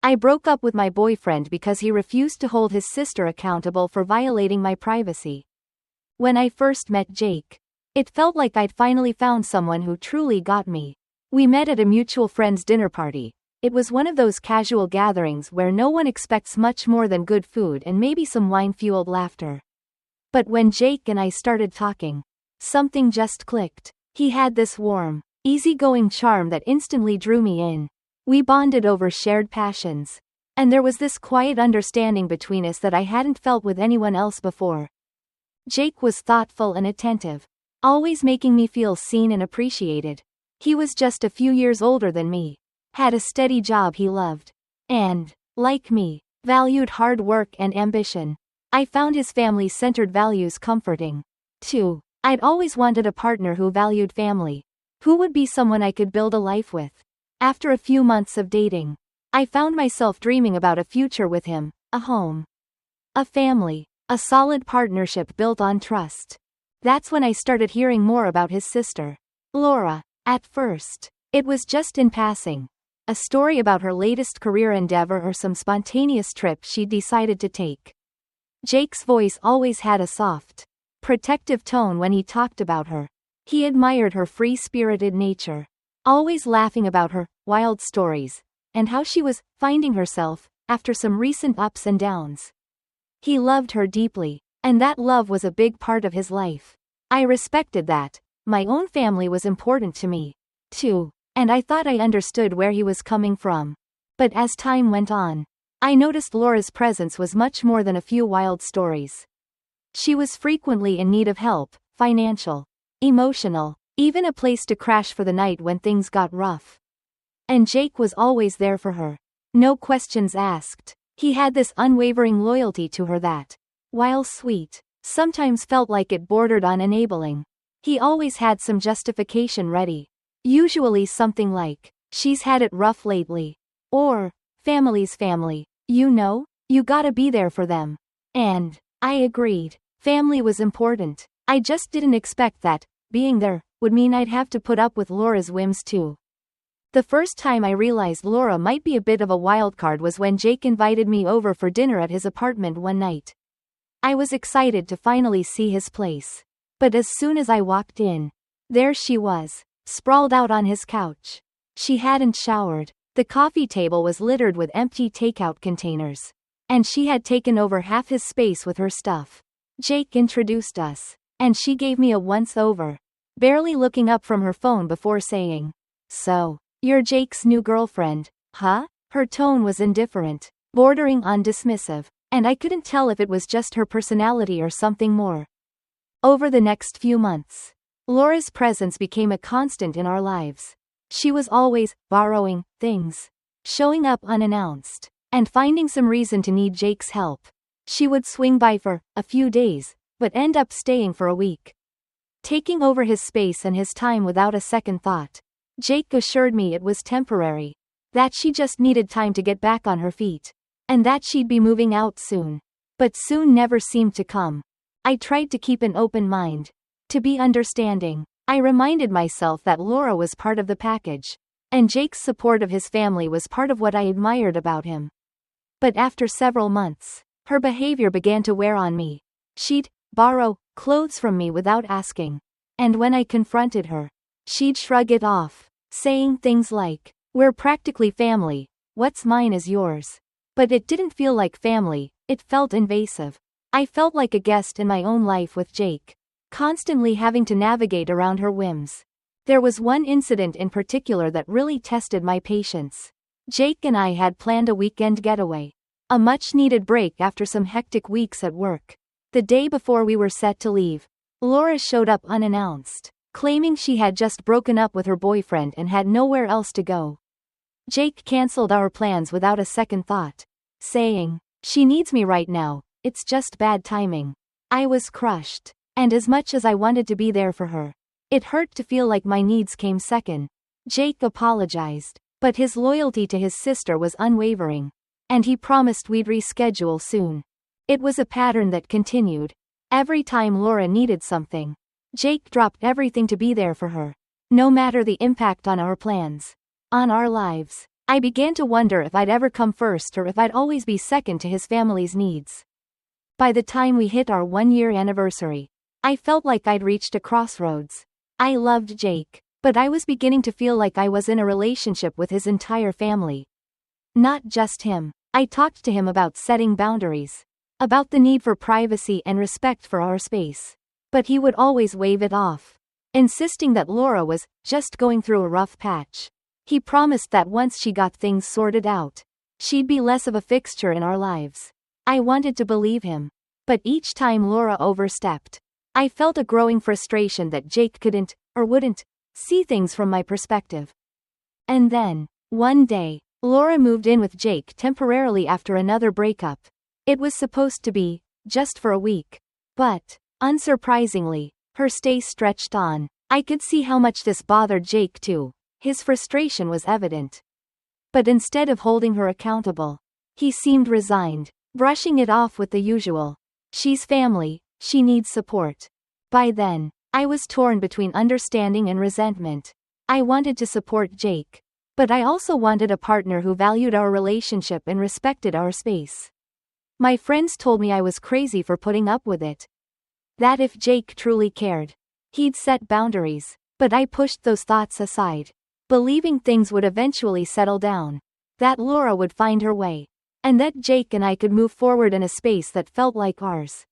I broke up with my boyfriend because he refused to hold his sister accountable for violating my privacy. When I first met Jake, it felt like I'd finally found someone who truly got me. We met at a mutual friend's dinner party. It was one of those casual gatherings where no one expects much more than good food and maybe some wine-fueled laughter. But when Jake and I started talking, something just clicked. He had this warm, easygoing charm that instantly drew me in. We bonded over shared passions. And there was this quiet understanding between us that I hadn't felt with anyone else before. Jake was thoughtful and attentive, always making me feel seen and appreciated. He was just a few years older than me, had a steady job he loved, and, like me, valued hard work and ambition. I found his family-centered values comforting. Too, I'd always wanted a partner who valued family, who would be someone I could build a life with. After a few months of dating, I found myself dreaming about a future with him, a home, a family, a solid partnership built on trust. That's when I started hearing more about his sister, Laura. At first, it was just in passing. A story about her latest career endeavor or some spontaneous trip she'd decided to take. Jake's voice always had a soft, protective tone when he talked about her. He admired her free-spirited nature, always laughing about her wild stories, and how she was finding herself after some recent ups and downs. He loved her deeply, and that love was a big part of his life. I respected that. My own family was important to me, too, and I thought I understood where he was coming from. But as time went on, I noticed Laura's presence was much more than a few wild stories. She was frequently in need of help, financial, emotional, even a place to crash for the night when things got rough. And Jake was always there for her. No questions asked. He had this unwavering loyalty to her that, while sweet, sometimes felt like it bordered on enabling. He always had some justification ready. Usually something like, "She's had it rough lately." Or, "Family's family. You know, you gotta be there for them." And I agreed. Family was important. I just didn't expect that being there would mean I'd have to put up with Laura's whims too. The first time I realized Laura might be a bit of a wildcard was when Jake invited me over for dinner at his apartment one night. I was excited to finally see his place. But as soon as I walked in, there she was, sprawled out on his couch. She hadn't showered. The coffee table was littered with empty takeout containers, and she had taken over half his space with her stuff. Jake introduced us, and she gave me a once-over, barely looking up from her phone before saying, "So, you're Jake's new girlfriend, huh?" Her tone was indifferent, bordering on dismissive, and I couldn't tell if it was just her personality or something more. Over the next few months, Laura's presence became a constant in our lives. She was always borrowing things, showing up unannounced, and finding some reason to need Jake's help. She would swing by for a few days, but end up staying for a week, taking over his space and his time without a second thought. Jake assured me it was temporary, that she just needed time to get back on her feet, and that she'd be moving out soon. But soon never seemed to come. I tried to keep an open mind, to be understanding. I reminded myself that Laura was part of the package, and Jake's support of his family was part of what I admired about him. But after several months, her behavior began to wear on me. She'd borrow clothes from me without asking, and when I confronted her, she'd shrug it off, saying things like, "We're practically family, what's mine is yours." But it didn't feel like family, it felt invasive. I felt like a guest in my own life with Jake, constantly having to navigate around her whims. There was one incident in particular that really tested my patience. Jake and I had planned a weekend getaway, a much-needed break after some hectic weeks at work. The day before we were set to leave, Laura showed up unannounced, claiming she had just broken up with her boyfriend and had nowhere else to go. Jake canceled our plans without a second thought, saying, "She needs me right now. It's just bad timing." I was crushed, and as much as I wanted to be there for her, it hurt to feel like my needs came second. Jake apologized, but his loyalty to his sister was unwavering, and he promised we'd reschedule soon. It was a pattern that continued. Every time Laura needed something, Jake dropped everything to be there for her, no matter the impact on our plans, on our lives. I began to wonder if I'd ever come first or if I'd always be second to his family's needs. By the time we hit our 1-year anniversary, I felt like I'd reached a crossroads. I loved Jake, but I was beginning to feel like I was in a relationship with his entire family. Not just him. I talked to him about setting boundaries, about the need for privacy and respect for our space. But he would always wave it off, insisting that Laura was just going through a rough patch. He promised that once she got things sorted out, she'd be less of a fixture in our lives. I wanted to believe him. But each time Laura overstepped, I felt a growing frustration that Jake couldn't, or wouldn't, see things from my perspective. And then, one day, Laura moved in with Jake temporarily after another breakup. It was supposed to be just for a week. But, unsurprisingly, her stay stretched on. I could see how much this bothered Jake too. His frustration was evident. But instead of holding her accountable, he seemed resigned, brushing it off with the usual, "She's family, she needs support." By then, I was torn between understanding and resentment. I wanted to support Jake, but I also wanted a partner who valued our relationship and respected our space. My friends told me I was crazy for putting up with it. That if Jake truly cared, he'd set boundaries, but I pushed those thoughts aside, believing things would eventually settle down, that Laura would find her way, and that Jake and I could move forward in a space that felt like ours.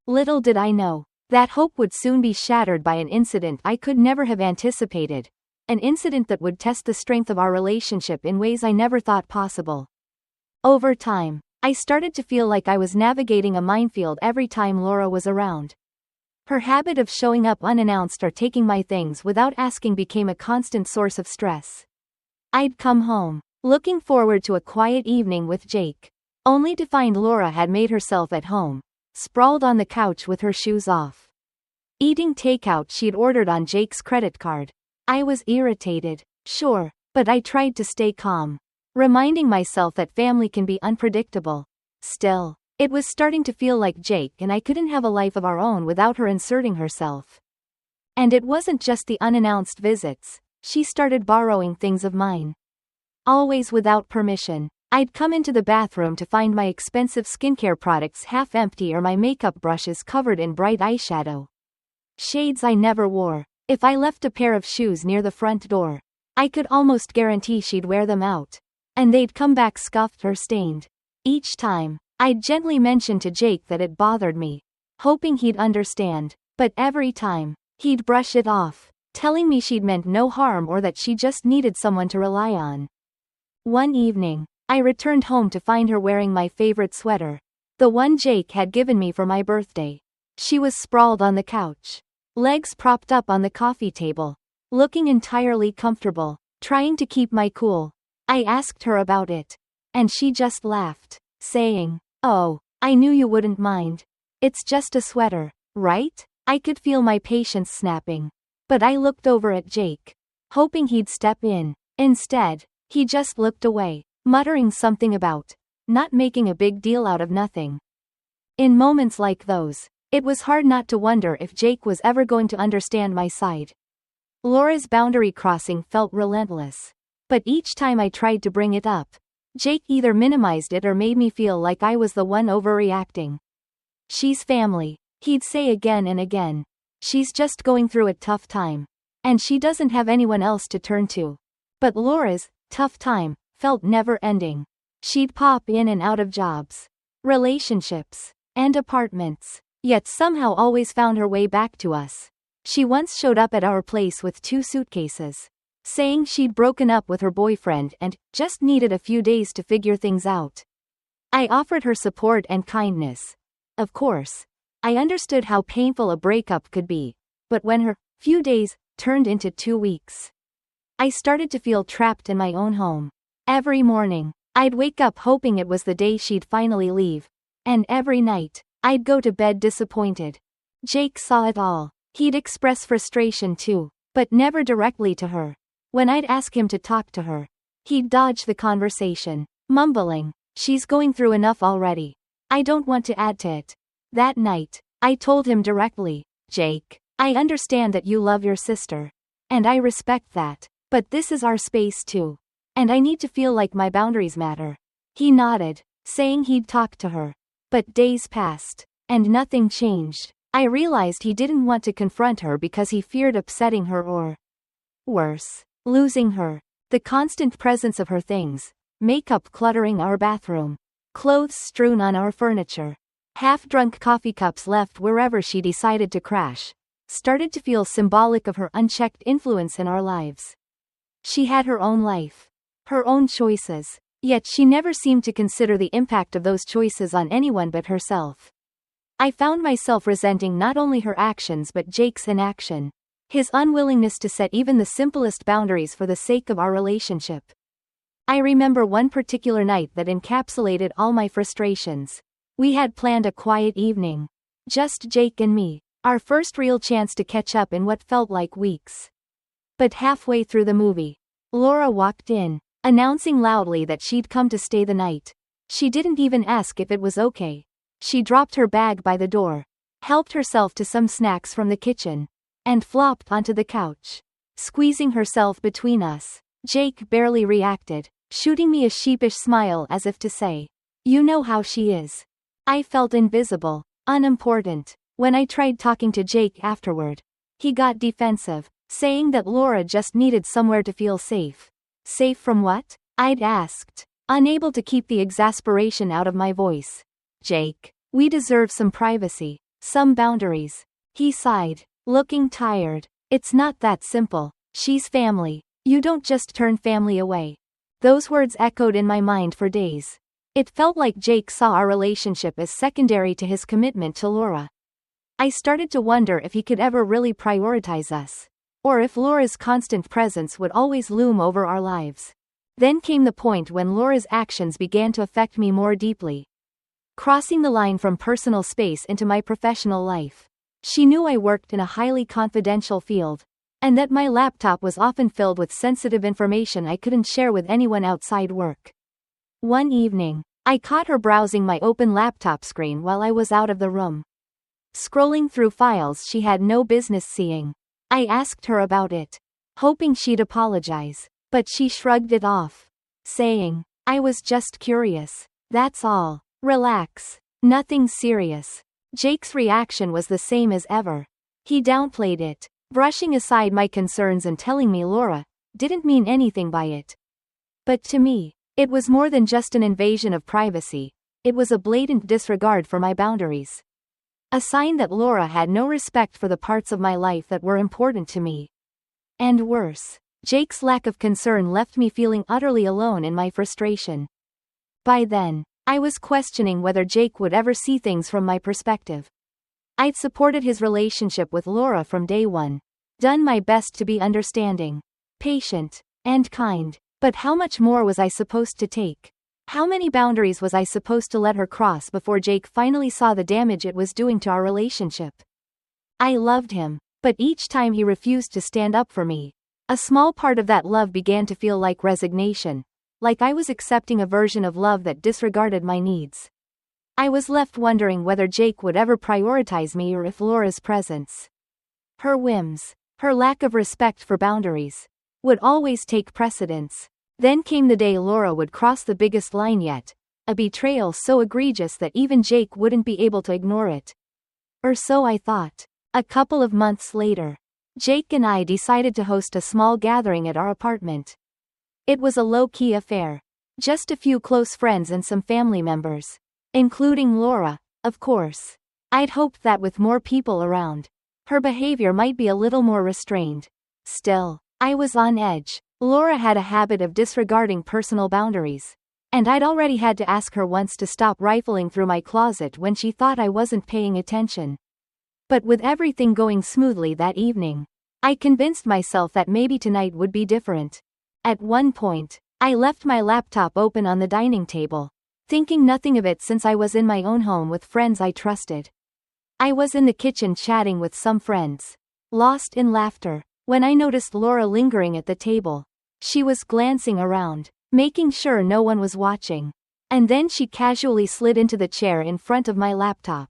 Little did I know, that hope would soon be shattered by an incident I could never have anticipated, an incident that would test the strength of our relationship in ways I never thought possible. Over time, I started to feel like I was navigating a minefield every time Laura was around. Her habit of showing up unannounced or taking my things without asking became a constant source of stress. I'd come home, looking forward to a quiet evening with Jake, only to find Laura had made herself at home, sprawled on the couch with her shoes off, eating takeout she'd ordered on Jake's credit card. I was irritated, sure, but I tried to stay calm, reminding myself that family can be unpredictable. Still, it was starting to feel like Jake and I couldn't have a life of our own without her inserting herself. And it wasn't just the unannounced visits, she started borrowing things of mine. Always without permission. I'd come into the bathroom to find my expensive skincare products half empty or my makeup brushes covered in bright eyeshadow. Shades I never wore. If I left a pair of shoes near the front door, I could almost guarantee she'd wear them out, and they'd come back scuffed or stained. Each time, I'd gently mention to Jake that it bothered me, hoping he'd understand, but every time, he'd brush it off, telling me she'd meant no harm or that she just needed someone to rely on. One evening, I returned home to find her wearing my favorite sweater, the one Jake had given me for my birthday. She was sprawled on the couch, legs propped up on the coffee table, looking entirely comfortable, trying to keep my cool. I asked her about it, and she just laughed, saying, "Oh, I knew you wouldn't mind. It's just a sweater, right?" I could feel my patience snapping, but I looked over at Jake, hoping he'd step in. Instead, he just looked away, muttering something about not making a big deal out of nothing. In moments like those, it was hard not to wonder if Jake was ever going to understand my side. Laura's boundary crossing felt relentless, but each time I tried to bring it up, Jake either minimized it or made me feel like I was the one overreacting. "She's family," he'd say again and again. "She's just going through a tough time, and she doesn't have anyone else to turn to." But Laura's tough time felt never-ending. She'd pop in and out of jobs, relationships, and apartments, yet somehow always found her way back to us. She once showed up at our place with 2 suitcases, saying she'd broken up with her boyfriend and just needed a few days to figure things out. I offered her support and kindness. Of course, I understood how painful a breakup could be, but when her few days turned into 2 weeks, I started to feel trapped in my own home. Every morning, I'd wake up hoping it was the day she'd finally leave, and every night, I'd go to bed disappointed. Jake saw it all. He'd express frustration too, but never directly to her. When I'd ask him to talk to her, he'd dodge the conversation, mumbling, "She's going through enough already. I don't want to add to it." That night, I told him directly, "Jake, I understand that you love your sister, and I respect that, but this is our space too. And I need to feel like my boundaries matter. He nodded, saying he'd talk to her. But days passed, and nothing changed. I realized he didn't want to confront her because he feared upsetting her or, worse, losing her. The constant presence of her things, makeup cluttering our bathroom, clothes strewn on our furniture, half-drunk coffee cups left wherever she decided to crash, started to feel symbolic of her unchecked influence in our lives. She had her own life, her own choices, yet she never seemed to consider the impact of those choices on anyone but herself. I found myself resenting not only her actions but Jake's inaction, his unwillingness to set even the simplest boundaries for the sake of our relationship. I remember one particular night that encapsulated all my frustrations. We had planned a quiet evening. Just Jake and me, our first real chance to catch up in what felt like weeks. But halfway through the movie, Laura walked in, announcing loudly that she'd come to stay the night. She didn't even ask if it was okay. She dropped her bag by the door, helped herself to some snacks from the kitchen, and flopped onto the couch, squeezing herself between us. Jake barely reacted, shooting me a sheepish smile as if to say, "You know how she is." I felt invisible, unimportant. When I tried talking to Jake afterward, he got defensive, saying that Laura just needed somewhere to feel safe. Safe from what? I'd asked, unable to keep the exasperation out of my voice. Jake, we deserve some privacy, some boundaries. He sighed, looking tired. It's not that simple. She's family. You don't just turn family away. Those words echoed in my mind for days. It felt like Jake saw our relationship as secondary to his commitment to Laura. I started to wonder if he could ever really prioritize us, or if Laura's constant presence would always loom over our lives. Then came the point when Laura's actions began to affect me more deeply, crossing the line from personal space into my professional life. She knew I worked in a highly confidential field, and that my laptop was often filled with sensitive information I couldn't share with anyone outside work. One evening, I caught her browsing my open laptop screen while I was out of the room, scrolling through files she had no business seeing. I asked her about it, hoping she'd apologize, but she shrugged it off, saying, "I was just curious. That's all. Relax. Nothing serious." Jake's reaction was the same as ever. He downplayed it, brushing aside my concerns and telling me Laura didn't mean anything by it. But to me, it was more than just an invasion of privacy. It was a blatant disregard for my boundaries. A sign that Laura had no respect for the parts of my life that were important to me. And worse, Jake's lack of concern left me feeling utterly alone in my frustration. By then, I was questioning whether Jake would ever see things from my perspective. I'd supported his relationship with Laura from day one, done my best to be understanding, patient, and kind, but how much more was I supposed to take? How many boundaries was I supposed to let her cross before Jake finally saw the damage it was doing to our relationship? I loved him, but each time he refused to stand up for me, a small part of that love began to feel like resignation, like I was accepting a version of love that disregarded my needs. I was left wondering whether Jake would ever prioritize me or if Laura's presence, her whims, her lack of respect for boundaries, would always take precedence. Then came the day Laura would cross the biggest line yet, a betrayal so egregious that even Jake wouldn't be able to ignore it. Or so I thought. A couple of months later, Jake and I decided to host a small gathering at our apartment. It was a low-key affair. Just a few close friends and some family members, including Laura, of course. I'd hoped that with more people around, her behavior might be a little more restrained. Still, I was on edge. Laura had a habit of disregarding personal boundaries, and I'd already had to ask her once to stop rifling through my closet when she thought I wasn't paying attention. But with everything going smoothly that evening, I convinced myself that maybe tonight would be different. At one point, I left my laptop open on the dining table, thinking nothing of it since I was in my own home with friends I trusted. I was in the kitchen chatting with some friends, lost in laughter, when I noticed Laura lingering at the table. She was glancing around, making sure no one was watching, and then she casually slid into the chair in front of my laptop.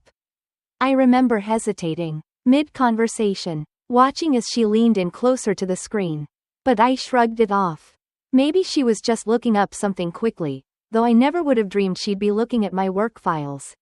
I remember hesitating, mid-conversation, watching as she leaned in closer to the screen. But I shrugged it off. Maybe she was just looking up something quickly, though I never would have dreamed she'd be looking at my work files.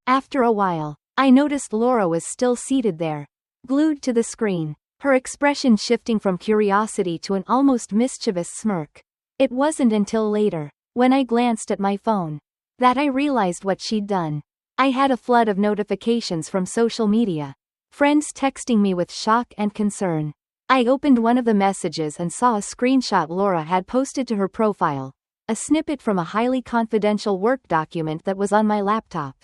After a while, I noticed Laura was still seated there, glued to the screen, her expression shifting from curiosity to an almost mischievous smirk. It wasn't until later, when I glanced at my phone, that I realized what she'd done. I had a flood of notifications from social media, friends texting me with shock and concern. I opened one of the messages and saw a screenshot Laura had posted to her profile, a snippet from a highly confidential work document that was on my laptop,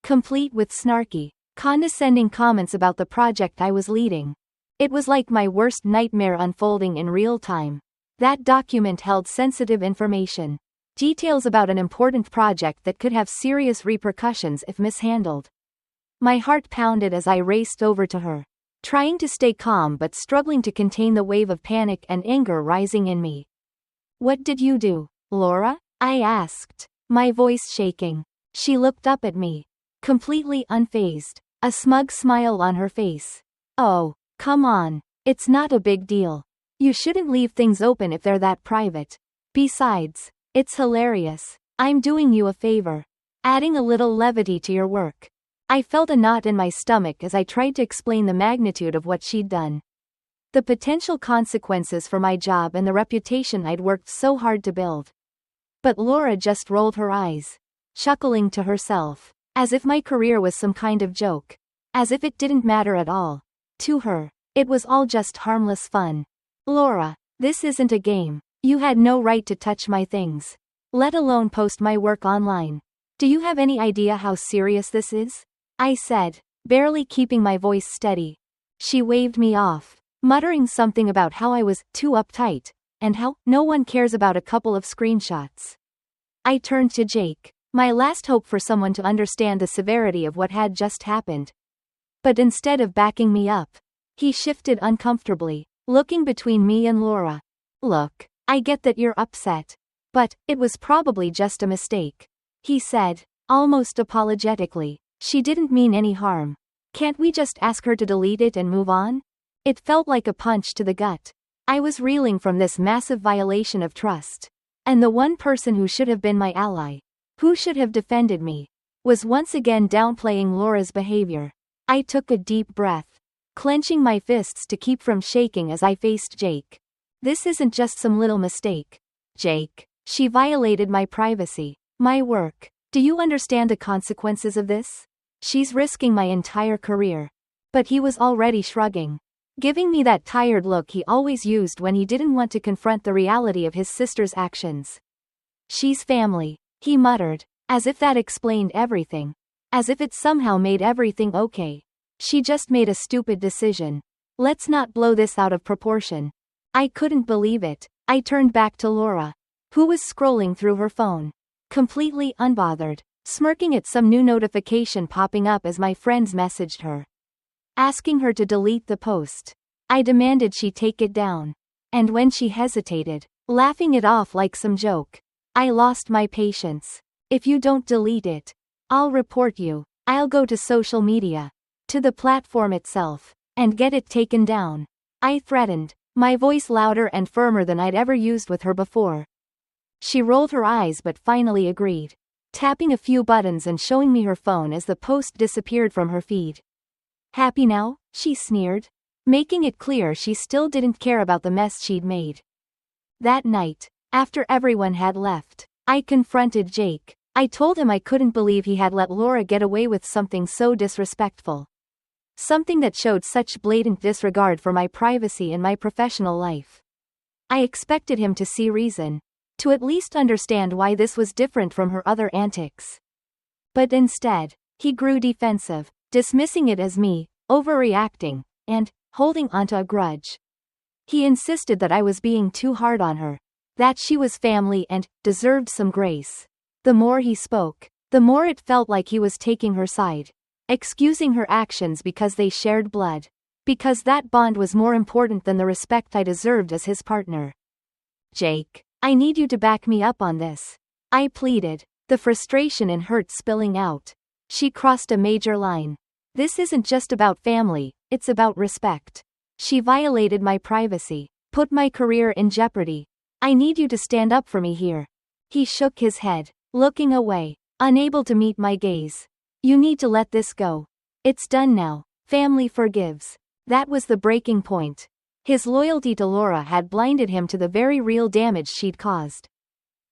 complete with snarky, condescending comments about the project I was leading. It was like my worst nightmare unfolding in real time. That document held sensitive information, details about an important project that could have serious repercussions if mishandled. My heart pounded as I raced over to her, trying to stay calm but struggling to contain the wave of panic and anger rising in me. "What did you do, Laura?" I asked, my voice shaking. She looked up at me, completely unfazed, a smug smile on her face. "Oh, come on. It's not a big deal. You shouldn't leave things open if they're that private. Besides, it's hilarious. I'm doing you a favor, adding a little levity to your work." I felt a knot in my stomach as I tried to explain the magnitude of what she'd done. The potential consequences for my job and the reputation I'd worked so hard to build. But Laura just rolled her eyes, chuckling to herself, as if my career was some kind of joke, as if it didn't matter at all. To her, it was all just harmless fun. "Laura, this isn't a game. You had no right to touch my things, let alone post my work online. Do you have any idea how serious this is?" I said, barely keeping my voice steady. She waved me off, muttering something about how I was too uptight, and how no one cares about a couple of screenshots. I turned to Jake, my last hope for someone to understand the severity of what had just happened. But instead of backing me up, he shifted uncomfortably, looking between me and Laura. "Look, I get that you're upset, but it was probably just a mistake," he said, almost apologetically. "She didn't mean any harm. Can't we just ask her to delete it and move on?" It felt like a punch to the gut. I was reeling from this massive violation of trust. And the one person who should have been my ally, who should have defended me, was once again downplaying Laura's behavior. I took a deep breath, clenching my fists to keep from shaking as I faced Jake. "This isn't just some little mistake, Jake. She violated my privacy, my work. Do you understand the consequences of this? She's risking my entire career." But he was already shrugging, giving me that tired look he always used when he didn't want to confront the reality of his sister's actions. "She's family," he muttered, as if that explained everything. As if it somehow made everything okay. "She just made a stupid decision. Let's not blow this out of proportion." I couldn't believe it. I turned back to Laura, who was scrolling through her phone, completely unbothered, smirking at some new notification popping up as my friends messaged her, asking her to delete the post. I demanded she take it down. And when she hesitated, laughing it off like some joke, I lost my patience. "If you don't delete it, I'll report you. I'll go to social media, to the platform itself, and get it taken down," I threatened, my voice louder and firmer than I'd ever used with her before. She rolled her eyes but finally agreed, tapping a few buttons and showing me her phone as the post disappeared from her feed. "Happy now?" she sneered, making it clear she still didn't care about the mess she'd made. That night, after everyone had left, I confronted Jake. I told him I couldn't believe he had let Laura get away with something so disrespectful. Something that showed such blatant disregard for my privacy and my professional life. I expected him to see reason, to at least understand why this was different from her other antics. But instead, he grew defensive, dismissing it as me, overreacting, and holding onto a grudge. He insisted that I was being too hard on her, that she was family and deserved some grace. The more he spoke, the more it felt like he was taking her side, excusing her actions because they shared blood, because that bond was more important than the respect I deserved as his partner. "Jake, I need you to back me up on this," I pleaded, the frustration and hurt spilling out. She crossed a major line. "This isn't just about family, it's about respect. She violated my privacy, put my career in jeopardy. I need you to stand up for me here. He shook his head, looking away, unable to meet my gaze. You need to let this go. It's done now. Family forgives. That was the breaking point. His loyalty to Laura had blinded him to the very real damage she'd caused.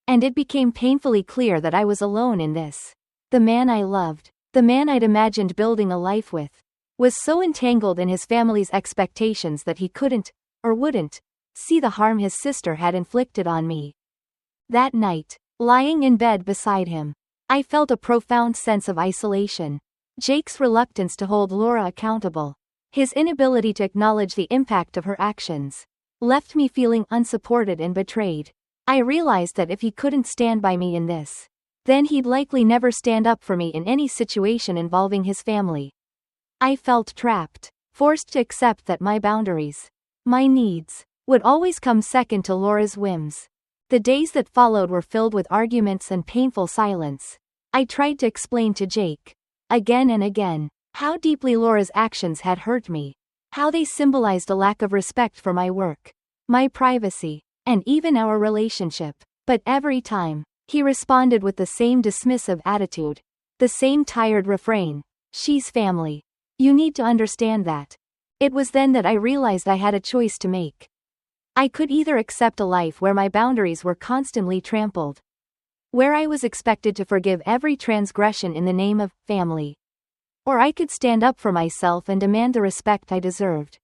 And it became painfully clear that I was alone in this. The man I loved, the man I'd imagined building a life with, was so entangled in his family's expectations that he couldn't, or wouldn't, see the harm his sister had inflicted on me. That night, lying in bed beside him, I felt a profound sense of isolation. Jake's reluctance to hold Laura accountable, his inability to acknowledge the impact of her actions, left me feeling unsupported and betrayed. I realized that if he couldn't stand by me in this, then he'd likely never stand up for me in any situation involving his family. I felt trapped, forced to accept that my boundaries, my needs, would always come second to Laura's whims. The days that followed were filled with arguments and painful silence. I tried to explain to Jake, again and again, how deeply Laura's actions had hurt me, how they symbolized a lack of respect for my work, my privacy, and even our relationship. But every time, he responded with the same dismissive attitude, the same tired refrain, "She's family. You need to understand that." It was then that I realized I had a choice to make. I could either accept a life where my boundaries were constantly trampled, where I was expected to forgive every transgression in the name of family, or I could stand up for myself and demand the respect I deserved,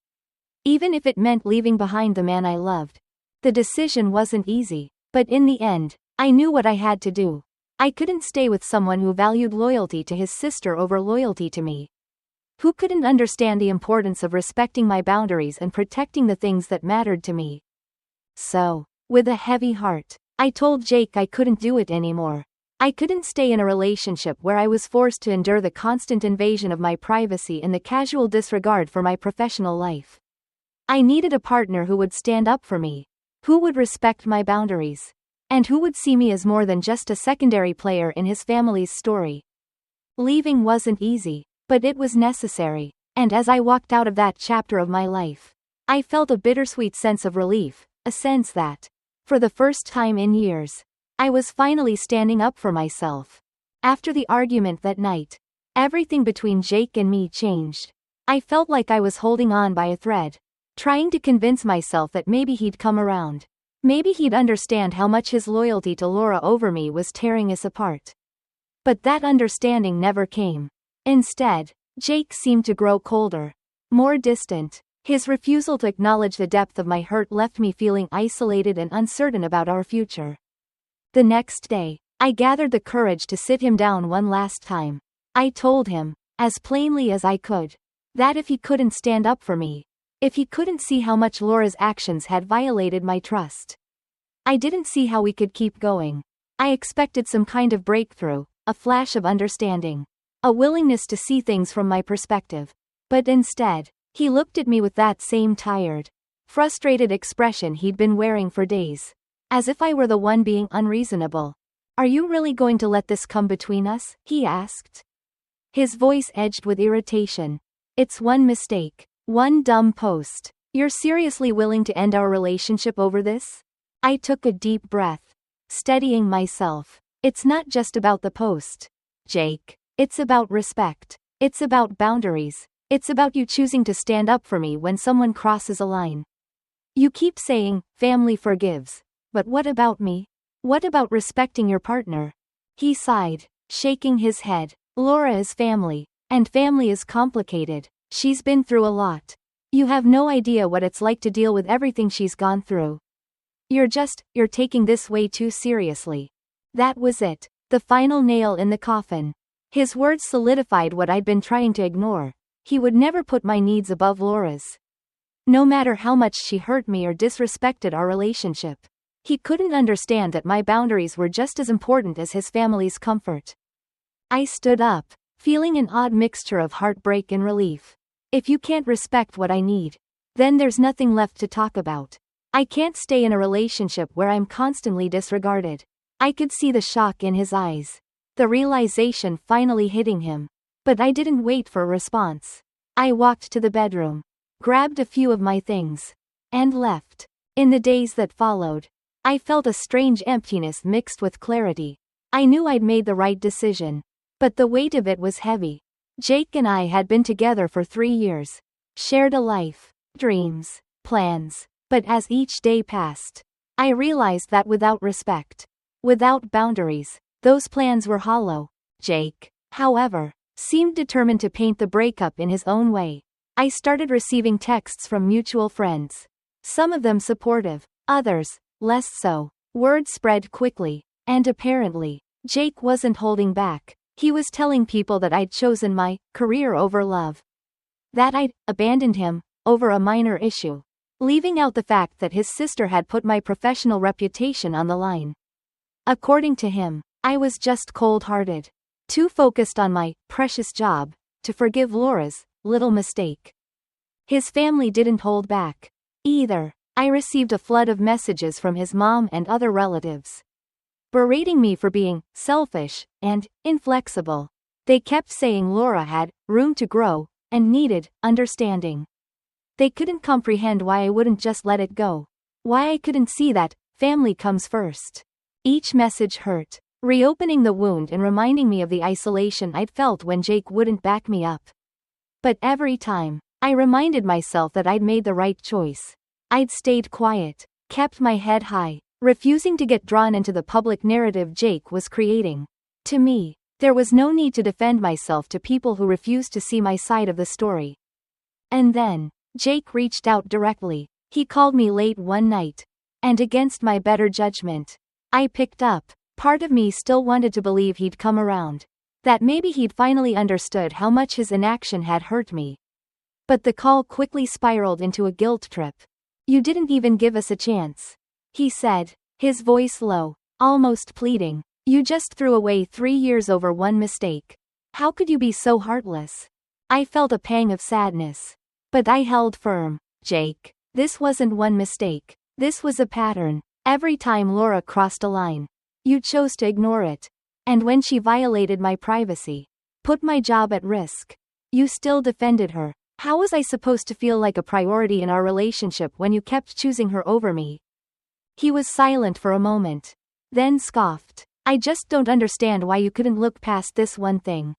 even if it meant leaving behind the man I loved. The decision wasn't easy, but in the end, I knew what I had to do. I couldn't stay with someone who valued loyalty to his sister over loyalty to me, who couldn't understand the importance of respecting my boundaries and protecting the things that mattered to me. So, with a heavy heart, I told Jake I couldn't do it anymore. I couldn't stay in a relationship where I was forced to endure the constant invasion of my privacy and the casual disregard for my professional life. I needed a partner who would stand up for me, who would respect my boundaries, and who would see me as more than just a secondary player in his family's story. Leaving wasn't easy, but it was necessary, and as I walked out of that chapter of my life, I felt a bittersweet sense of relief, a sense that, for the first time in years, I was finally standing up for myself. After the argument that night, everything between Jake and me changed. I felt like I was holding on by a thread, trying to convince myself that maybe he'd come around. Maybe he'd understand how much his loyalty to Laura over me was tearing us apart. But that understanding never came. Instead, Jake seemed to grow colder, more distant. His refusal to acknowledge the depth of my hurt left me feeling isolated and uncertain about our future. The next day, I gathered the courage to sit him down one last time. I told him, as plainly as I could, that if he couldn't stand up for me, if he couldn't see how much Laura's actions had violated my trust, I didn't see how we could keep going. I expected some kind of breakthrough, a flash of understanding, a willingness to see things from my perspective. But instead, he looked at me with that same tired, frustrated expression he'd been wearing for days, as if I were the one being unreasonable. "Are you really going to let this come between us?" he asked. His voice edged with irritation. "It's one mistake, one dumb post. You're seriously willing to end our relationship over this?" I took a deep breath, steadying myself. "It's not just about the post, Jake. It's about respect. It's about boundaries. It's about you choosing to stand up for me when someone crosses a line. You keep saying, family forgives. But what about me? What about respecting your partner?" He sighed, shaking his head. "Laura is family, and family is complicated. She's been through a lot. You have no idea what it's like to deal with everything she's gone through. You're taking this way too seriously." That was it, the final nail in the coffin. His words solidified what I'd been trying to ignore. He would never put my needs above Laura's. No matter how much she hurt me or disrespected our relationship, he couldn't understand that my boundaries were just as important as his family's comfort. I stood up, feeling an odd mixture of heartbreak and relief. If you can't respect what I need, then there's nothing left to talk about. I can't stay in a relationship where I'm constantly disregarded. I could see the shock in his eyes, the realization finally hitting him. But I didn't wait for a response. I walked to the bedroom, grabbed a few of my things, and left. In the days that followed, I felt a strange emptiness mixed with clarity. I knew I'd made the right decision. But the weight of it was heavy. Jake and I had been together for 3 years. Shared a life, dreams, plans. But as each day passed, I realized that without respect, without boundaries, those plans were hollow. Jake, however, seemed determined to paint the breakup in his own way. I started receiving texts from mutual friends. Some of them supportive, others, less so. Word spread quickly, and apparently, Jake wasn't holding back. He was telling people that I'd chosen my career over love. That I'd abandoned him over a minor issue, leaving out the fact that his sister had put my professional reputation on the line. According to him, I was just cold-hearted, too focused on my precious job to forgive Laura's little mistake. His family didn't hold back either. I received a flood of messages from his mom and other relatives, berating me for being selfish and inflexible. They kept saying Laura had room to grow and needed understanding. They couldn't comprehend why I wouldn't just let it go. Why I couldn't see that family comes first. Each message hurt, reopening the wound and reminding me of the isolation I'd felt when Jake wouldn't back me up. But every time, I reminded myself that I'd made the right choice. I'd stayed quiet, kept my head high, refusing to get drawn into the public narrative Jake was creating. To me, there was no need to defend myself to people who refused to see my side of the story. And then, Jake reached out directly. He called me late one night, and against my better judgment, I picked up. Part of me still wanted to believe he'd come around, that maybe he'd finally understood how much his inaction had hurt me. But the call quickly spiraled into a guilt trip. "You didn't even give us a chance," he said, his voice low, almost pleading. "You just threw away 3 years over one mistake. How could you be so heartless?" I felt a pang of sadness. But I held firm. "Jake, this wasn't one mistake. This was a pattern. Every time Laura crossed a line, you chose to ignore it. And when she violated my privacy, put my job at risk, you still defended her. How was I supposed to feel like a priority in our relationship when you kept choosing her over me?" He was silent for a moment, then scoffed. "I just don't understand why you couldn't look past this one thing.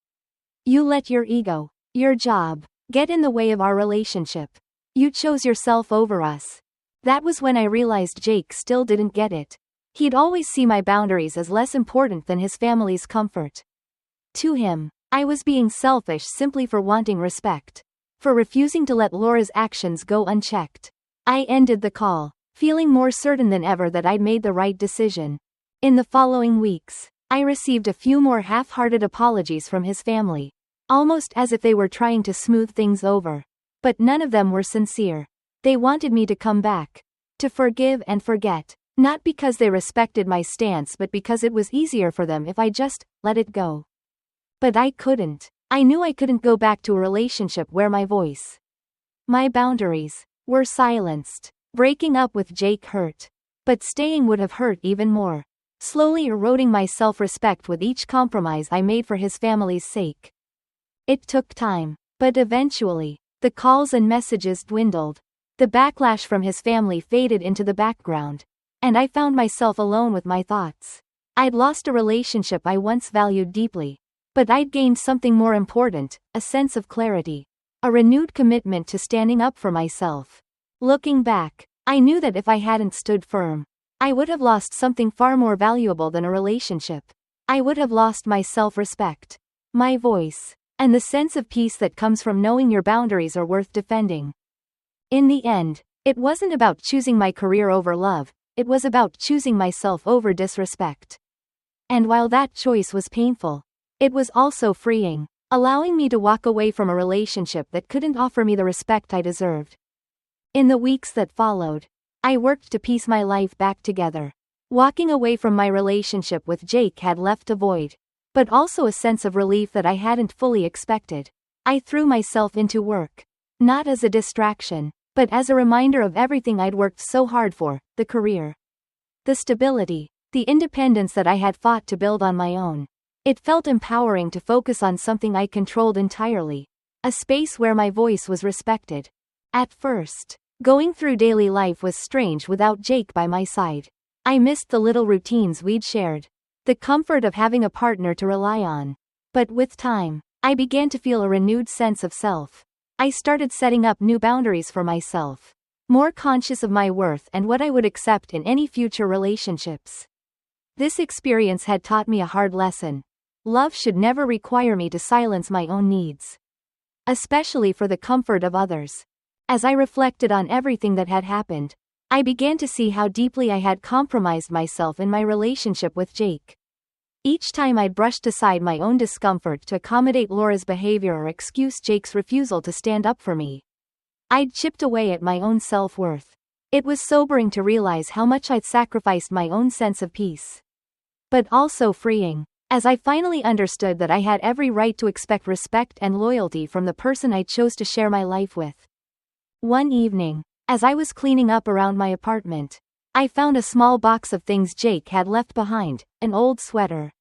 You let your ego, your job, get in the way of our relationship. You chose yourself over us." That was when I realized Jake still didn't get it. He'd always see my boundaries as less important than his family's comfort. To him, I was being selfish simply for wanting respect, for refusing to let Laura's actions go unchecked. I ended the call, feeling more certain than ever that I'd made the right decision. In the following weeks, I received a few more half-hearted apologies from his family, almost as if they were trying to smooth things over. But none of them were sincere. They wanted me to come back, to forgive and forget, not because they respected my stance but because it was easier for them if I just let it go. But I couldn't. I knew I couldn't go back to a relationship where my voice, my boundaries, were silenced. Breaking up with Jake hurt, but staying would have hurt even more, slowly eroding my self-respect with each compromise I made for his family's sake. It took time, but eventually, the calls and messages dwindled. The backlash from his family faded into the background, and I found myself alone with my thoughts. I'd lost a relationship I once valued deeply, but I'd gained something more important, a sense of clarity, a renewed commitment to standing up for myself. Looking back, I knew that if I hadn't stood firm, I would have lost something far more valuable than a relationship. I would have lost my self-respect, my voice, and the sense of peace that comes from knowing your boundaries are worth defending. In the end, it wasn't about choosing my career over love, it was about choosing myself over disrespect. And while that choice was painful, it was also freeing, allowing me to walk away from a relationship that couldn't offer me the respect I deserved. In the weeks that followed, I worked to piece my life back together. Walking away from my relationship with Jake had left a void, but also a sense of relief that I hadn't fully expected. I threw myself into work, not as a distraction, but as a reminder of everything I'd worked so hard for, the career, the stability, the independence that I had fought to build on my own. It felt empowering to focus on something I controlled entirely, a space where my voice was respected. At first, going through daily life was strange without Jake by my side. I missed the little routines we'd shared, the comfort of having a partner to rely on. But with time, I began to feel a renewed sense of self. I started setting up new boundaries for myself, more conscious of my worth and what I would accept in any future relationships. This experience had taught me a hard lesson. Love should never require me to silence my own needs, especially for the comfort of others. As I reflected on everything that had happened, I began to see how deeply I had compromised myself in my relationship with Jake. Each time I'd brushed aside my own discomfort to accommodate Laura's behavior or excuse Jake's refusal to stand up for me, I'd chipped away at my own self-worth. It was sobering to realize how much I'd sacrificed my own sense of peace. But also freeing, as I finally understood that I had every right to expect respect and loyalty from the person I chose to share my life with. One evening, as I was cleaning up around my apartment, I found a small box of things Jake had left behind, an old sweater,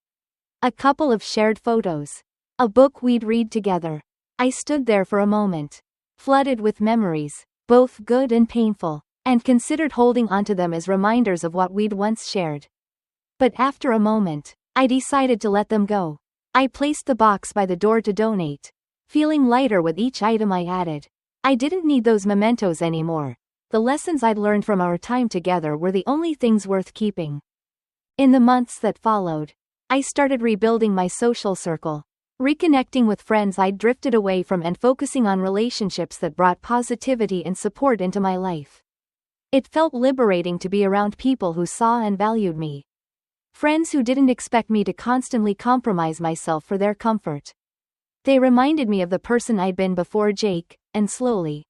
a couple of shared photos, a book we'd read together. I stood there for a moment, flooded with memories, both good and painful, and considered holding onto them as reminders of what we'd once shared. But after a moment, I decided to let them go. I placed the box by the door to donate, feeling lighter with each item I added. I didn't need those mementos anymore. The lessons I'd learned from our time together were the only things worth keeping. In the months that followed, I started rebuilding my social circle, reconnecting with friends I'd drifted away from and focusing on relationships that brought positivity and support into my life. It felt liberating to be around people who saw and valued me. Friends who didn't expect me to constantly compromise myself for their comfort. They reminded me of the person I'd been before Jake, and slowly,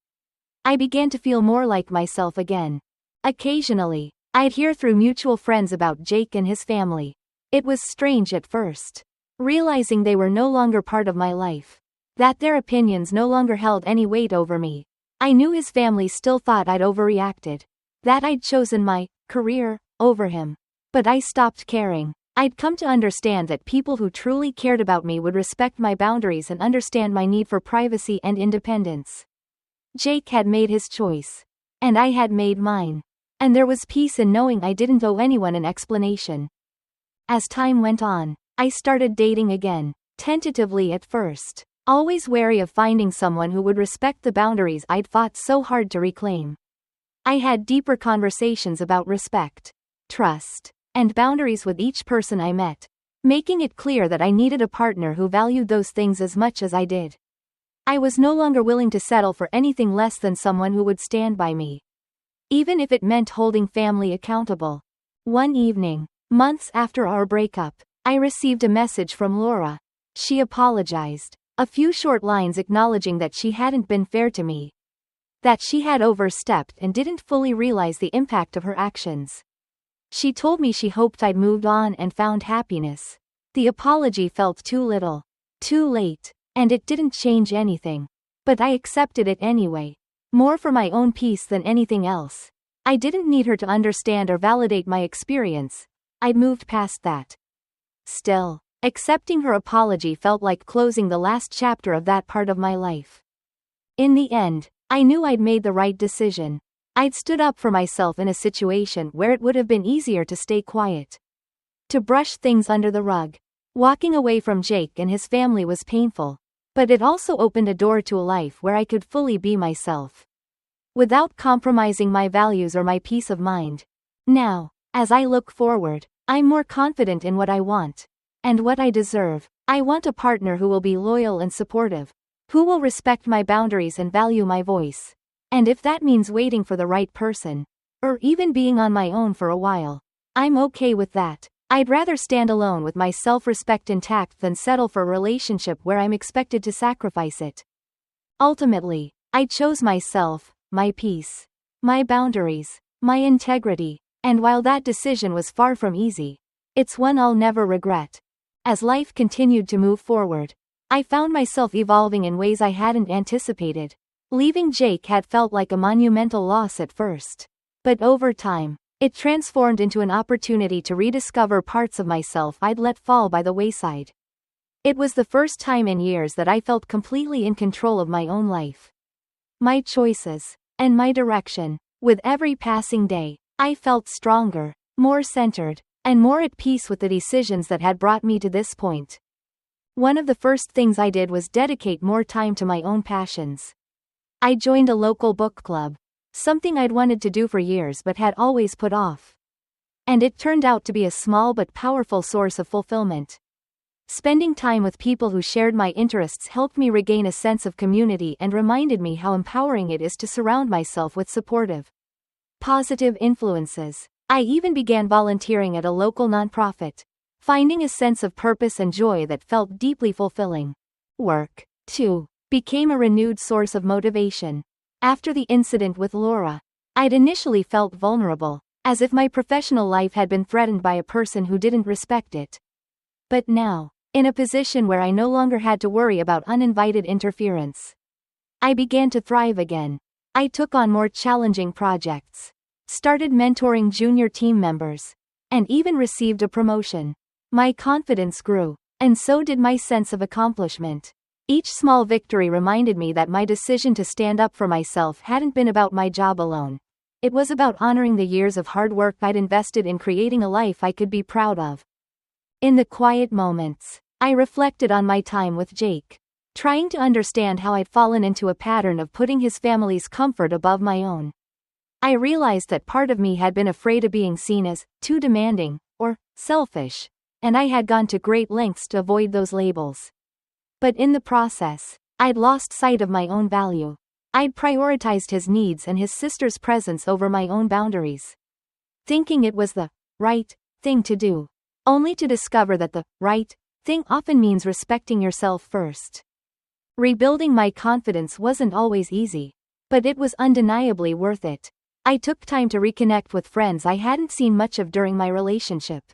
I began to feel more like myself again. Occasionally, I'd hear through mutual friends about Jake and his family. It was strange at first, realizing they were no longer part of my life, that their opinions no longer held any weight over me. I knew his family still thought I'd overreacted, that I'd chosen my career over him. But I stopped caring. I'd come to understand that people who truly cared about me would respect my boundaries and understand my need for privacy and independence. Jake had made his choice, and I had made mine. And there was peace in knowing I didn't owe anyone an explanation. As time went on, I started dating again, tentatively at first, always wary of finding someone who would respect the boundaries I'd fought so hard to reclaim. I had deeper conversations about respect, trust, and boundaries with each person I met, making it clear that I needed a partner who valued those things as much as I did. I was no longer willing to settle for anything less than someone who would stand by me, even if it meant holding family accountable. One evening, months after our breakup, I received a message from Laura. She apologized, a few short lines acknowledging that she hadn't been fair to me, that she had overstepped and didn't fully realize the impact of her actions. She told me she hoped I'd moved on and found happiness. The apology felt too little, too late, and it didn't change anything. But I accepted it anyway, more for my own peace than anything else. I didn't need her to understand or validate my experience. I'd moved past that. Still, accepting her apology felt like closing the last chapter of that part of my life. In the end, I knew I'd made the right decision. I'd stood up for myself in a situation where it would have been easier to stay quiet, to brush things under the rug. Walking away from Jake and his family was painful, but it also opened a door to a life where I could fully be myself, without compromising my values or my peace of mind. Now, as I look forward, I'm more confident in what I want, and what I deserve. I want a partner who will be loyal and supportive, who will respect my boundaries and value my voice. And if that means waiting for the right person, or even being on my own for a while, I'm okay with that. I'd rather stand alone with my self-respect intact than settle for a relationship where I'm expected to sacrifice it. Ultimately, I chose myself, my peace, my boundaries, my integrity, and while that decision was far from easy, it's one I'll never regret. As life continued to move forward, I found myself evolving in ways I hadn't anticipated. Leaving Jake had felt like a monumental loss at first, but over time, it transformed into an opportunity to rediscover parts of myself I'd let fall by the wayside. It was the first time in years that I felt completely in control of my own life, my choices, and my direction. With every passing day, I felt stronger, more centered, and more at peace with the decisions that had brought me to this point. One of the first things I did was dedicate more time to my own passions. I joined a local book club, something I'd wanted to do for years but had always put off. And it turned out to be a small but powerful source of fulfillment. Spending time with people who shared my interests helped me regain a sense of community and reminded me how empowering it is to surround myself with supportive, positive influences. I even began volunteering at a local nonprofit, finding a sense of purpose and joy that felt deeply fulfilling. Work, too, became a renewed source of motivation. After the incident with Laura, I'd initially felt vulnerable, as if my professional life had been threatened by a person who didn't respect it. But now, in a position where I no longer had to worry about uninvited interference, I began to thrive again. I took on more challenging projects, started mentoring junior team members, and even received a promotion. My confidence grew, and so did my sense of accomplishment. Each small victory reminded me that my decision to stand up for myself hadn't been about my job alone. It was about honoring the years of hard work I'd invested in creating a life I could be proud of. In the quiet moments, I reflected on my time with Jake, trying to understand how I'd fallen into a pattern of putting his family's comfort above my own. I realized that part of me had been afraid of being seen as too demanding or selfish, and I had gone to great lengths to avoid those labels. But in the process, I'd lost sight of my own value. I'd prioritized his needs and his sister's presence over my own boundaries, thinking it was the right thing to do, only to discover that the right thing often means respecting yourself first. Rebuilding my confidence wasn't always easy, but it was undeniably worth it. I took time to reconnect with friends I hadn't seen much of during my relationship,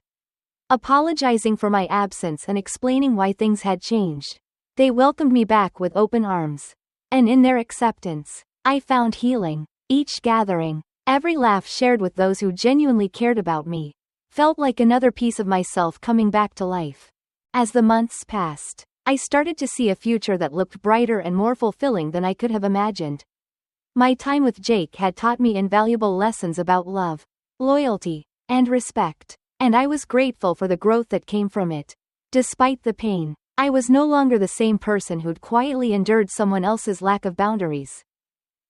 apologizing for my absence and explaining why things had changed. They welcomed me back with open arms, and in their acceptance, I found healing. Each gathering, every laugh shared with those who genuinely cared about me, felt like another piece of myself coming back to life. As the months passed, I started to see a future that looked brighter and more fulfilling than I could have imagined. My time with Jake had taught me invaluable lessons about love, loyalty, and respect, and I was grateful for the growth that came from it. Despite the pain, I was no longer the same person who'd quietly endured someone else's lack of boundaries.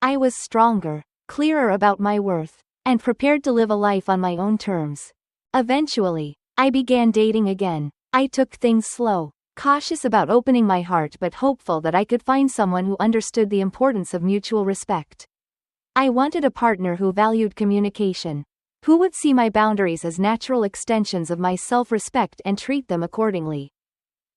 I was stronger, clearer about my worth, and prepared to live a life on my own terms. Eventually, I began dating again. I took things slow, cautious about opening my heart but hopeful that I could find someone who understood the importance of mutual respect. I wanted a partner who valued communication, who would see my boundaries as natural extensions of my self-respect and treat them accordingly.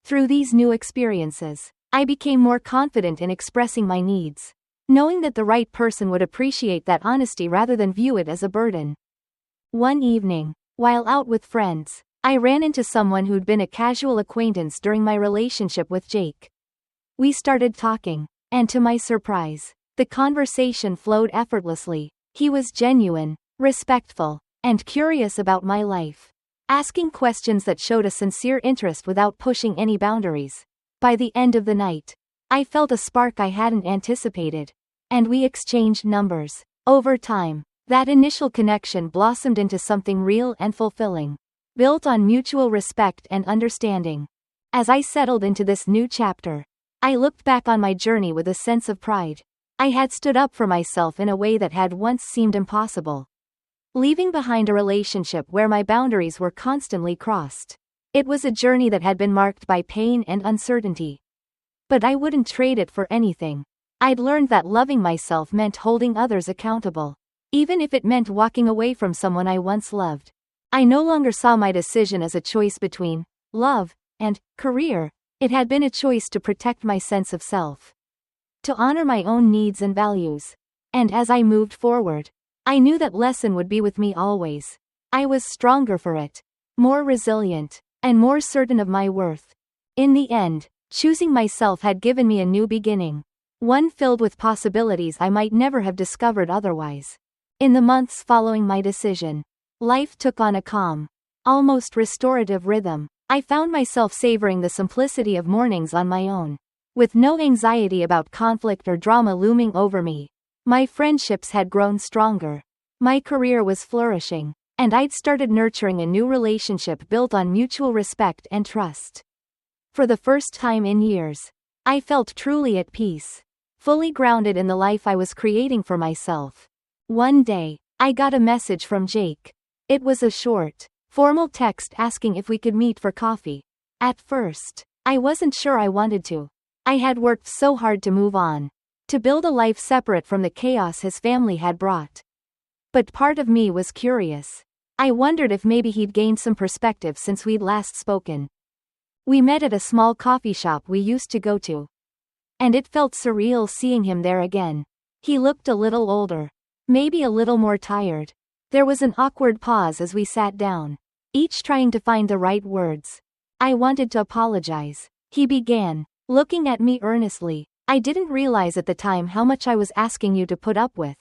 Through these new experiences, I became more confident in expressing my needs, knowing that the right person would appreciate that honesty rather than view it as a burden. One evening, while out with friends, I ran into someone who'd been a casual acquaintance during my relationship with Jake. We started talking, and to my surprise, the conversation flowed effortlessly. He was genuine, respectful, and curious about my life, asking questions that showed a sincere interest without pushing any boundaries. By the end of the night, I felt a spark I hadn't anticipated, and we exchanged numbers. Over time, that initial connection blossomed into something real and fulfilling, built on mutual respect and understanding. As I settled into this new chapter, I looked back on my journey with a sense of pride. I had stood up for myself in a way that had once seemed impossible, leaving behind a relationship where my boundaries were constantly crossed. It was a journey that had been marked by pain and uncertainty, but I wouldn't trade it for anything. I'd learned that loving myself meant holding others accountable, even if it meant walking away from someone I once loved. I no longer saw my decision as a choice between love and career. It had been a choice to protect my sense of self, to honor my own needs and values. And as I moved forward, I knew that lesson would be with me always. I was stronger for it, more resilient, and more certain of my worth. In the end, choosing myself had given me a new beginning, one filled with possibilities I might never have discovered otherwise. In the months following my decision, life took on a calm, almost restorative rhythm. I found myself savoring the simplicity of mornings on my own, with no anxiety about conflict or drama looming over me. My friendships had grown stronger. My career was flourishing, and I'd started nurturing a new relationship built on mutual respect and trust. For the first time in years, I felt truly at peace, fully grounded in the life I was creating for myself. One day, I got a message from Jake. It was a short, formal text asking if we could meet for coffee. At first, I wasn't sure I wanted to. I had worked so hard to move on, to build a life separate from the chaos his family had brought. But part of me was curious. I wondered if maybe he'd gained some perspective since we'd last spoken. We met at a small coffee shop we used to go to. And it felt surreal seeing him there again. He looked a little older, maybe a little more tired. There was an awkward pause as we sat down, each trying to find the right words. I wanted to apologize. He began, looking at me earnestly. I didn't realize at the time how much I was asking you to put up with.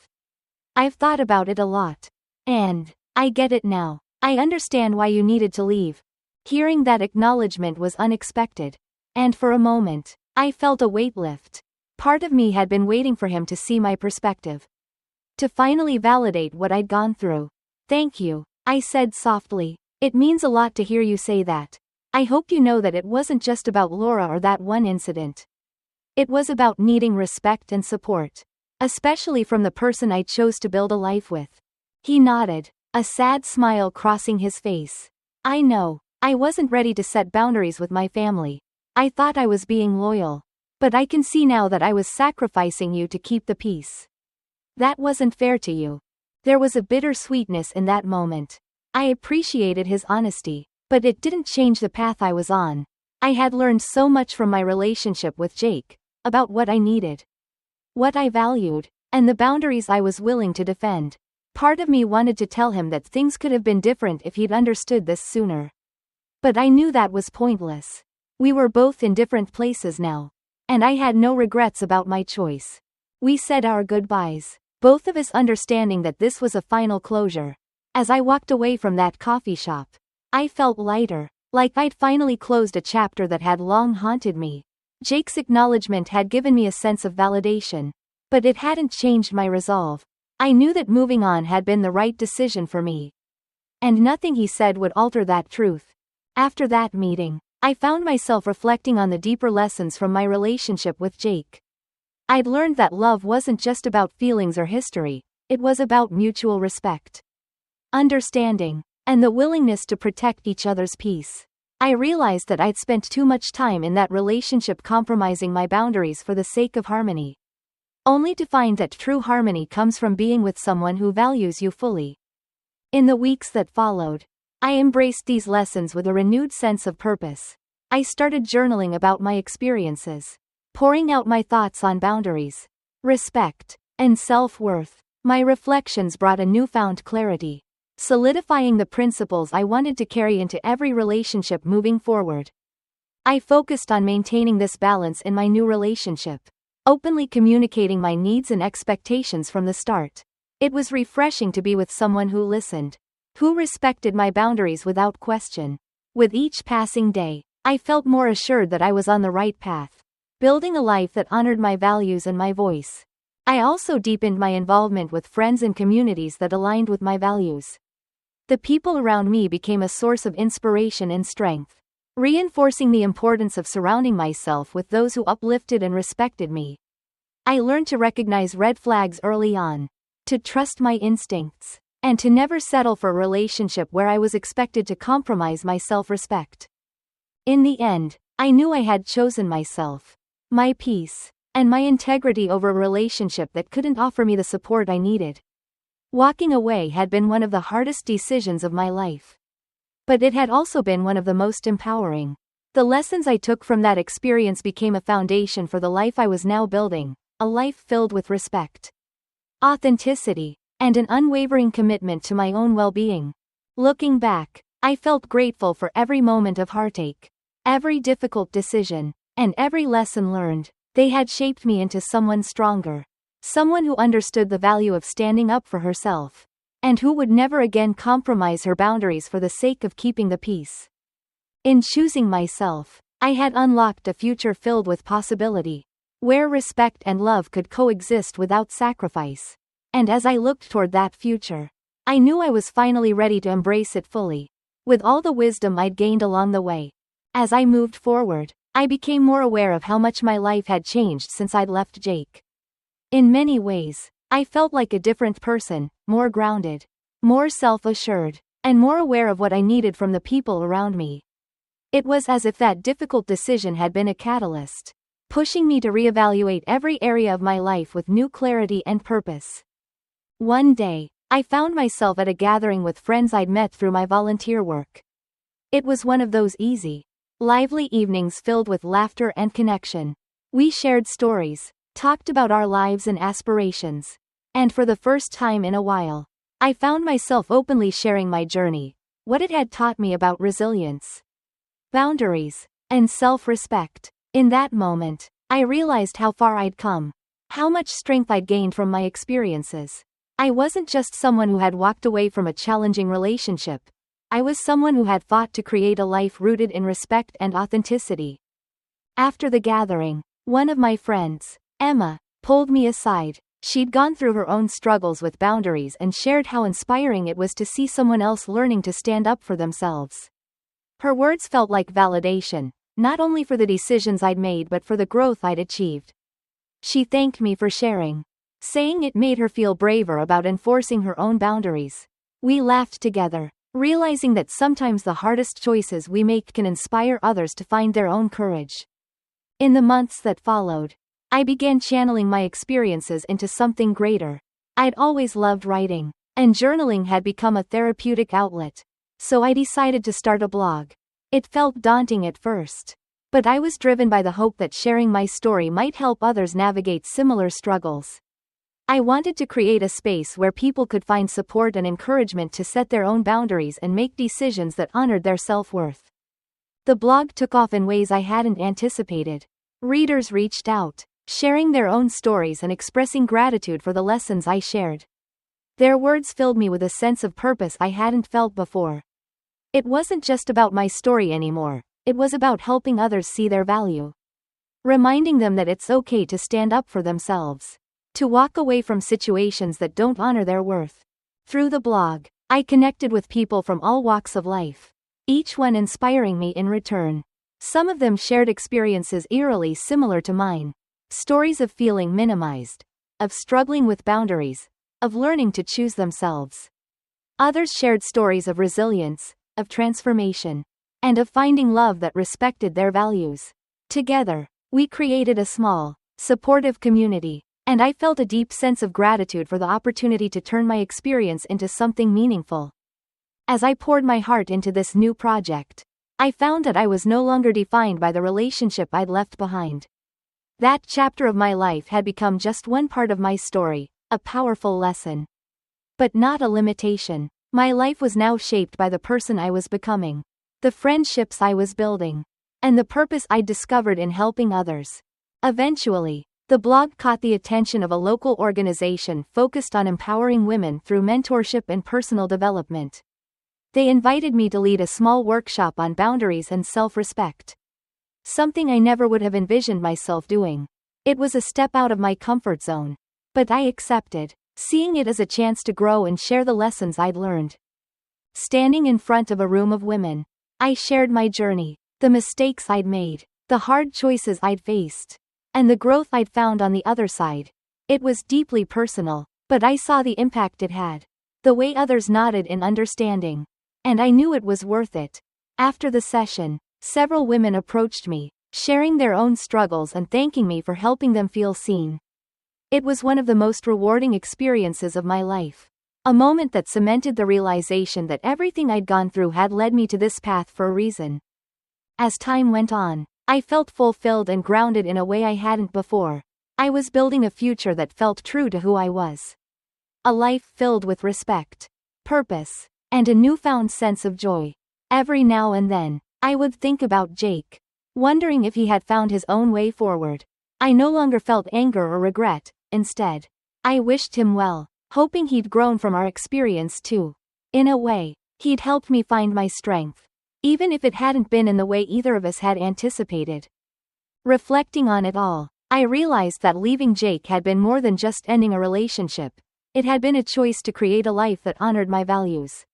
I've thought about it a lot. And I get it now. I understand why you needed to leave. Hearing that acknowledgement was unexpected. And for a moment, I felt a weight lift. Part of me had been waiting for him to see my perspective, to finally validate what I'd gone through. Thank you, I said softly. It means a lot to hear you say that. I hope you know that it wasn't just about Laura or that one incident. It was about needing respect and support, especially from the person I chose to build a life with. He nodded, a sad smile crossing his face. I know, I wasn't ready to set boundaries with my family. I thought I was being loyal. But I can see now that I was sacrificing you to keep the peace. That wasn't fair to you. There was a bittersweetness in that moment. I appreciated his honesty, but it didn't change the path I was on. I had learned so much from my relationship with Jake, about what I needed, what I valued, and the boundaries I was willing to defend. Part of me wanted to tell him that things could have been different if he'd understood this sooner. But I knew that was pointless. We were both in different places now, and I had no regrets about my choice. We said our goodbyes, both of us understanding that this was a final closure. As I walked away from that coffee shop, I felt lighter, like I'd finally closed a chapter that had long haunted me. Jake's acknowledgement had given me a sense of validation, but it hadn't changed my resolve. I knew that moving on had been the right decision for me, and nothing he said would alter that truth. After that meeting, I found myself reflecting on the deeper lessons from my relationship with Jake. I'd learned that love wasn't just about feelings or history, it was about mutual respect, understanding, and the willingness to protect each other's peace. I realized that I'd spent too much time in that relationship compromising my boundaries for the sake of harmony, only to find that true harmony comes from being with someone who values you fully. In the weeks that followed, I embraced these lessons with a renewed sense of purpose. I started journaling about my experiences, pouring out my thoughts on boundaries, respect, and self-worth. My reflections brought a newfound clarity, solidifying the principles I wanted to carry into every relationship moving forward. I focused on maintaining this balance in my new relationship, openly communicating my needs and expectations from the start. It was refreshing to be with someone who listened, who respected my boundaries without question. With each passing day, I felt more assured that I was on the right path, building a life that honored my values and my voice. I also deepened my involvement with friends and communities that aligned with my values. The people around me became a source of inspiration and strength, reinforcing the importance of surrounding myself with those who uplifted and respected me. I learned to recognize red flags early on, to trust my instincts, and to never settle for a relationship where I was expected to compromise my self-respect. In the end, I knew I had chosen myself, my peace, and my integrity over a relationship that couldn't offer me the support I needed. Walking away had been one of the hardest decisions of my life, but it had also been one of the most empowering. The lessons I took from that experience became a foundation for the life I was now building, a life filled with respect, authenticity, and an unwavering commitment to my own well-being. Looking back, I felt grateful for every moment of heartache, every difficult decision, and every lesson learned. They had shaped me into someone stronger, someone who understood the value of standing up for herself, and who would never again compromise her boundaries for the sake of keeping the peace. In choosing myself, I had unlocked a future filled with possibility, where respect and love could coexist without sacrifice. And as I looked toward that future, I knew I was finally ready to embrace it fully, with all the wisdom I'd gained along the way. As I moved forward, I became more aware of how much my life had changed since I'd left Jake. In many ways, I felt like a different person, more grounded, more self-assured, and more aware of what I needed from the people around me. It was as if that difficult decision had been a catalyst, pushing me to reevaluate every area of my life with new clarity and purpose. One day, I found myself at a gathering with friends I'd met through my volunteer work. It was one of those easy, lively evenings filled with laughter and connection. We shared stories, talked about our lives and aspirations, and for the first time in a while, I found myself openly sharing my journey, what it had taught me about resilience, boundaries, and self-respect. In that moment, I realized how far I'd come, how much strength I'd gained from my experiences. I wasn't just someone who had walked away from a challenging relationship. I was someone who had fought to create a life rooted in respect and authenticity. After the gathering, one of my friends, Emma, pulled me aside. She'd gone through her own struggles with boundaries and shared how inspiring it was to see someone else learning to stand up for themselves. Her words felt like validation, not only for the decisions I'd made but for the growth I'd achieved. She thanked me for sharing, saying it made her feel braver about enforcing her own boundaries. We laughed together, realizing that sometimes the hardest choices we make can inspire others to find their own courage. In the months that followed, I began channeling my experiences into something greater. I'd always loved writing, and journaling had become a therapeutic outlet. So I decided to start a blog. It felt daunting at first, but I was driven by the hope that sharing my story might help others navigate similar struggles. I wanted to create a space where people could find support and encouragement to set their own boundaries and make decisions that honored their self-worth. The blog took off in ways I hadn't anticipated. Readers reached out, sharing their own stories and expressing gratitude for the lessons I shared. Their words filled me with a sense of purpose I hadn't felt before. It wasn't just about my story anymore, it was about helping others see their value. Reminding them that it's okay to stand up for themselves, to walk away from situations that don't honor their worth. Through the blog, I connected with people from all walks of life, each one inspiring me in return. Some of them shared experiences eerily similar to mine. Stories of feeling minimized, of struggling with boundaries, of learning to choose themselves. Others shared stories of resilience, of transformation, and of finding love that respected their values. Together, we created a small, supportive community, and I felt a deep sense of gratitude for the opportunity to turn my experience into something meaningful. As I poured my heart into this new project, I found that I was no longer defined by the relationship I'd left behind. That chapter of my life had become just one part of my story, a powerful lesson. But not a limitation. My life was now shaped by the person I was becoming, the friendships I was building, and the purpose I'd discovered in helping others. Eventually, the blog caught the attention of a local organization focused on empowering women through mentorship and personal development. They invited me to lead a small workshop on boundaries and self-respect. Something I never would have envisioned myself doing. It was a step out of my comfort zone, but I accepted, seeing it as a chance to grow and share the lessons I'd learned. Standing in front of a room of women, I shared my journey, the mistakes I'd made, the hard choices I'd faced, and the growth I'd found on the other side. It was deeply personal, but I saw the impact it had, the way others nodded in understanding, and I knew it was worth it. After the session, several women approached me, sharing their own struggles and thanking me for helping them feel seen. It was one of the most rewarding experiences of my life. A moment that cemented the realization that everything I'd gone through had led me to this path for a reason. As time went on, I felt fulfilled and grounded in a way I hadn't before. I was building a future that felt true to who I was. A life filled with respect, purpose, and a newfound sense of joy. Every now and then, I would think about Jake, wondering if he had found his own way forward. I no longer felt anger or regret. Instead, I wished him well, hoping he'd grown from our experience too. In a way, he'd helped me find my strength, even if it hadn't been in the way either of us had anticipated. Reflecting on it all, I realized that leaving Jake had been more than just ending a relationship. It had been a choice to create a life that honored my values.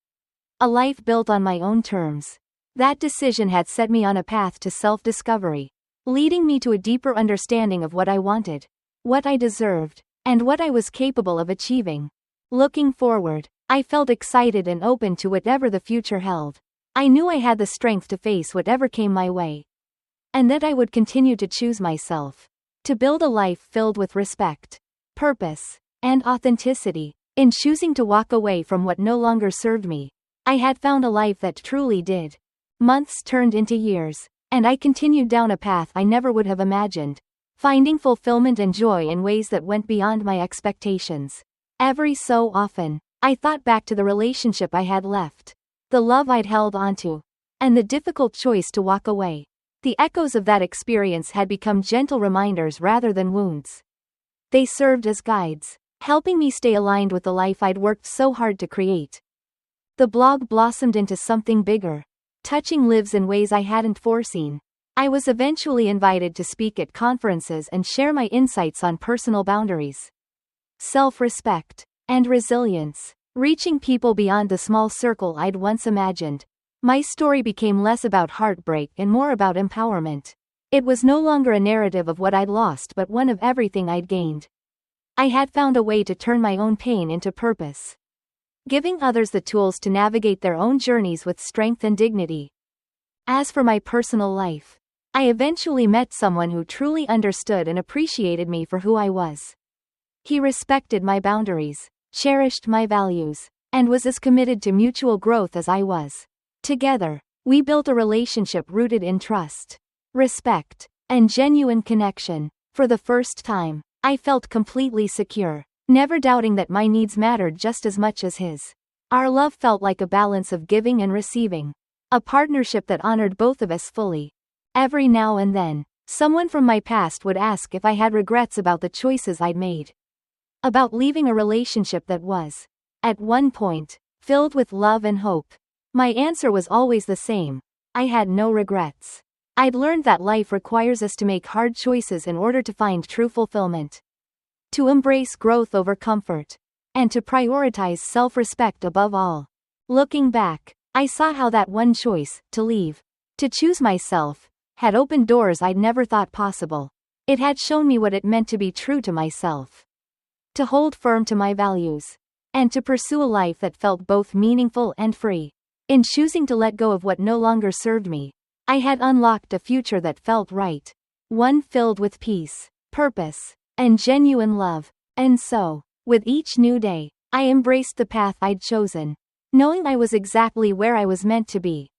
A life built on my own terms. That decision had set me on a path to self-discovery, leading me to a deeper understanding of what I wanted, what I deserved, and what I was capable of achieving. Looking forward, I felt excited and open to whatever the future held. I knew I had the strength to face whatever came my way, and that I would continue to choose myself, to build a life filled with respect, purpose, and authenticity. In choosing to walk away from what no longer served me, I had found a life that truly did. Months turned into years, and I continued down a path I never would have imagined, finding fulfillment and joy in ways that went beyond my expectations. Every so often, I thought back to the relationship I had left, the love I'd held onto, and the difficult choice to walk away. The echoes of that experience had become gentle reminders rather than wounds. They served as guides, helping me stay aligned with the life I'd worked so hard to create. The blog blossomed into something bigger, touching lives in ways I hadn't foreseen. I was eventually invited to speak at conferences and share my insights on personal boundaries, self-respect, and resilience, reaching people beyond the small circle I'd once imagined. My story became less about heartbreak and more about empowerment. It was no longer a narrative of what I'd lost but one of everything I'd gained. I had found a way to turn my own pain into purpose, giving others the tools to navigate their own journeys with strength and dignity. As for my personal life, I eventually met someone who truly understood and appreciated me for who I was. He respected my boundaries, cherished my values, and was as committed to mutual growth as I was. Together, we built a relationship rooted in trust, respect, and genuine connection. For the first time, I felt completely secure, never doubting that my needs mattered just as much as his. Our love felt like a balance of giving and receiving, a partnership that honored both of us fully. Every now and then, someone from my past would ask if I had regrets about the choices I'd made, about leaving a relationship that was, at one point, filled with love and hope. My answer was always the same: I had no regrets. I'd learned that life requires us to make hard choices in order to find true fulfillment, to embrace growth over comfort, and to prioritize self-respect above all. Looking back, I saw how that one choice, to leave, to choose myself, had opened doors I'd never thought possible. It had shown me what it meant to be true to myself, to hold firm to my values, and to pursue a life that felt both meaningful and free. In choosing to let go of what no longer served me, I had unlocked a future that felt right, one filled with peace, purpose, and genuine love. And so, with each new day, I embraced the path I'd chosen, knowing I was exactly where I was meant to be.